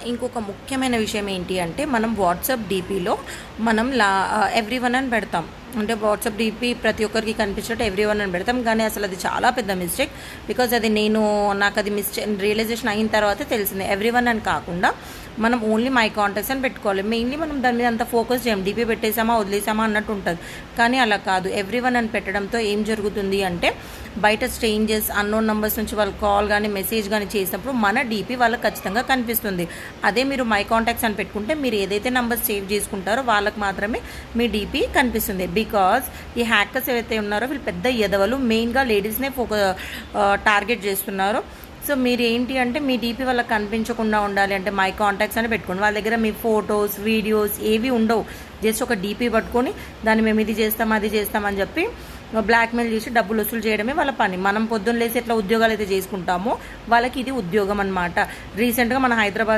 ఇంకొక ముఖ్యమైన విషయం ఏంటి అంటే మనం వాట్సాప్ డీపీలో మనం ఎవ్రీవన్ అని పెడతాం. అంటే వాట్సాప్ డీపీ ప్రతి ఒక్కరికి కనిపించినట్టు ఎవ్రీవన్ అని పెడతాం, కానీ అసలు అది చాలా పెద్ద మిస్టేక్. బికాజ్ అది నాకు అది రియలైజేషన్ అయిన తర్వాతే తెలిసింది. ఎవ్రీవన్ అని కాకుండా మనం ఓన్లీ మై కాంటాక్ట్స్ అని పెట్టుకోవాలి. మెయిన్లీ మనం దాని మీద అంత ఫోకస్ చేయం, డీపీ పెట్టేసామా వదిలేసామా అన్నట్టు ఉంటుంది. కానీ అలా కాదు. ఎవ్రీవన్ అని పెట్టడంతో ఏం జరుగుతుంది అంటే బయట స్ట్రేంజర్స్ అన్నోన్ నెంబర్స్ నుంచి వాళ్ళు కాల్ కానీ మెసేజ్ కానీ చేసినప్పుడు మన డీపీ వాళ్ళకి ఖచ్చితంగా కనిపిస్తుంది. అదే మీరు మై కాంటాక్ట్స్ అని పెట్టుకుంటే మీరు ఏదైతే నెంబర్స్ సేవ్ చేసుకుంటారో వాళ్ళకి మాత్రమే మీ డీపీ కనిపిస్తుంది. బికాజ్ ఈ హ్యాకర్స్ ఏవైతే ఉన్నారో వీళ్ళు పెద్ద ఎదవలు, మెయిన్గా లేడీస్నే టార్గెట్ చేస్తున్నారు. సో మీరు ఏంటి అంటే మీ డీపీ వాళ్ళకి కనిపించకుండా ఉండాలి అంటే మై కాంటాక్ట్స్ అని పెట్టుకోండి. వాళ్ళ దగ్గర మీ ఫొటోస్ వీడియోస్ ఏవి ఉండవు. జస్ట్ ఒక డీపీ పట్టుకొని దాన్ని మేము ఇది చేస్తాం అది చేస్తామని చెప్పి బ్లాక్మెయిల్ చేసి డబ్బులు వసూలు చేయడమే వాళ్ళ పని. మనం పొద్దున్న లేసి ఎట్లా ఉద్యోగాలు అయితే చేసుకుంటామో వాళ్ళకి ఇది ఉద్యోగం అనమాట. రీసెంట్గా మన హైదరాబాద్